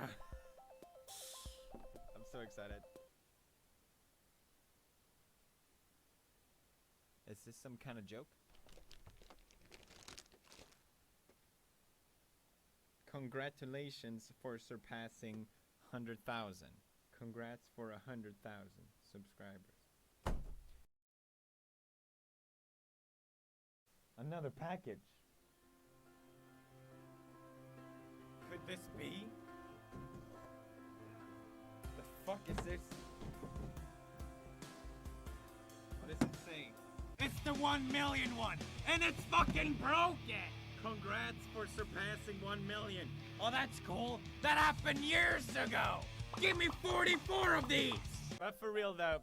I'm so excited. Is this some kind of joke? Congratulations for surpassing 100,000. Congrats for 100,000 subscribers. Another package. Could this be? The fuck is this? What does it say? It's the 1 million one, and it's fucking broken! Congrats for surpassing 1 million. Oh, that's cool. That happened years ago. Give me 44 of these. But for real though,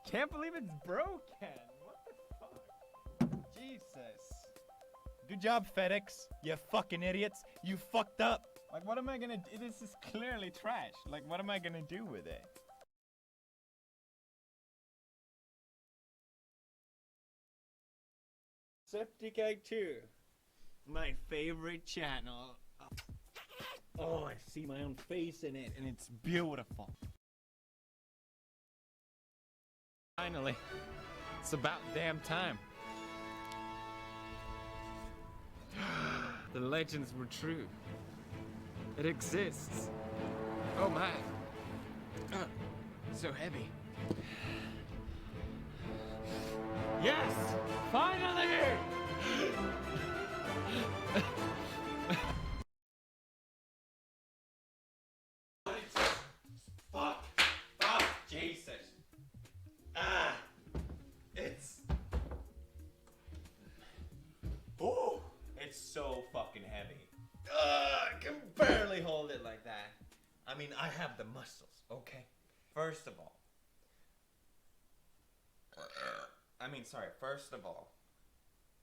can't believe it's broken. What the fuck? Jesus. Good job, FedEx. You fucking idiots. You fucked up. Like, what am I gonna do? This is clearly trash. Like, what am I gonna do with it? Septic Egg 2. My favorite channel. Oh, I see my own face in it, and it's beautiful. Finally, it's about damn time. The legends were true. It exists. Oh my. So heavy. Yes! Finally! Fuck! Fuck! Jesus! Ah! It's... Oh! It's so fucking heavy. I can barely hold it like that. I mean, I have the muscles, okay? First of all, first of all,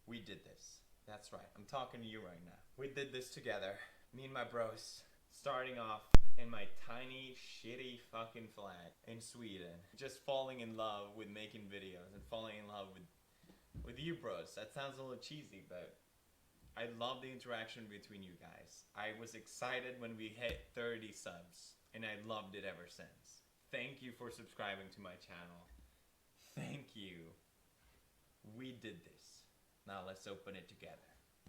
we did this. That's right, I'm talking to you right now. We did this together, me and my bros, starting off in my tiny, shitty fucking flat in Sweden. Just falling in love with making videos and falling in love with you bros. That sounds a little cheesy, but I love the interaction between you guys. I was excited when we hit 30 subs, and I loved it ever since. Thank you for subscribing to my channel. Thank you. We did this. Now let's open it together.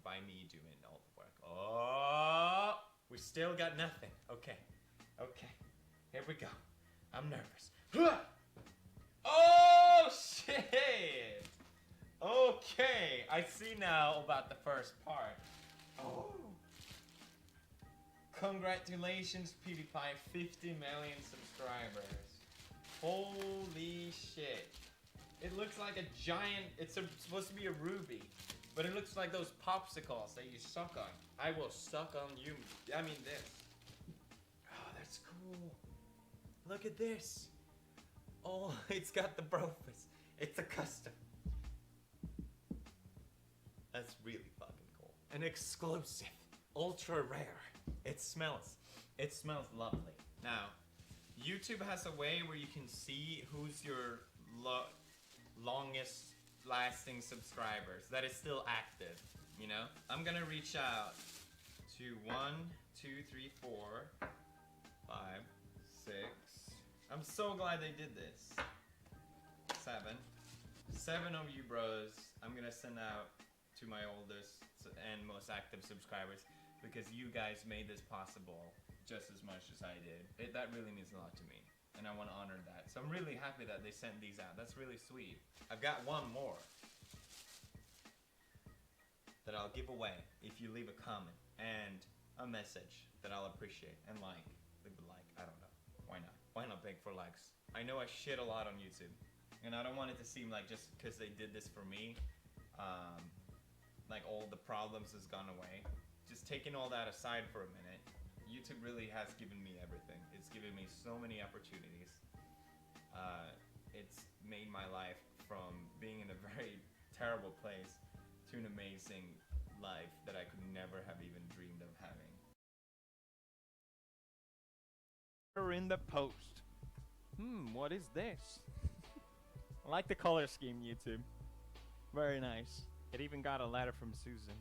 By me doing all the work. Oh, we still got nothing. Okay, okay. Here we go. I'm nervous. Oh shit! Okay, I see now about the first part. Oh. Congratulations, Pewdiepie, 50 million subscribers. Holy shit. It looks like a giant, it's supposed to be a ruby, but it looks like those popsicles that you suck on. I will suck on you, I mean this. Oh, that's cool. Look at this. Oh, it's got the brofist. It's a custom. That's really fucking cool. An exclusive, ultra rare. It smells lovely. Now, YouTube has a way where you can see who's your longest lasting subscribers that is still active, you know? I'm gonna reach out to 1, 2, 3, 4, 5, 6. I'm so glad they did this. 7 of you bros. I'm gonna send out to my oldest and most active subscribers because you guys made this possible just as much as I did. That really means a lot to me, and I want to honor that. So I'm really happy that they sent these out. That's really sweet. I've got one more that I'll give away if you leave a comment and a message that I'll appreciate and like. Leave a like, I don't know. Why not? Why not beg for likes? I know I shit a lot on YouTube, and I don't want it to seem like just because they did this for me, like all the problems has gone away. Just taking all that aside for a minute, YouTube really has given me everything. It's given me so many opportunities. It's made my life from being in a very terrible place to an amazing life that I could never have even dreamed of having. We're in the post. What is this? I like the color scheme, YouTube. Very nice. It even got a letter from Susan.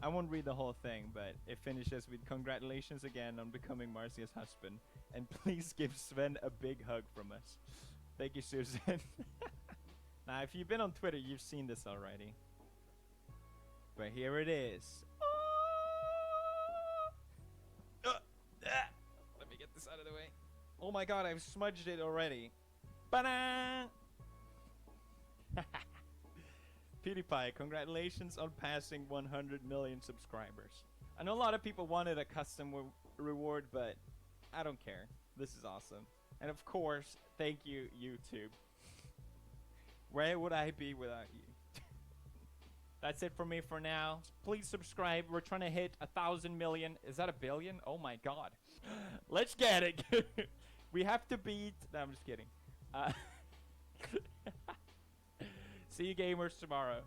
I won't read the whole thing, but it finishes with congratulations again on becoming Marcia's husband, and please give Sven a big hug from us. Thank you, Susan. Now, if you've been on Twitter, you've seen this already. But here it is. Let me get this out of the way. Oh my god, I've smudged it already. Ba-da! Pewdiepie, congratulations on passing 100 million subscribers. I know a lot of people wanted a custom reward, but I don't care. This is awesome. And of course, thank you, YouTube. Where would I be without you? That's it for me for now. Please subscribe. We're trying to hit 1,000 million. Is that a billion? Oh my god. Let's get it. We have to beat... No, I'm just kidding. See you gamers tomorrow.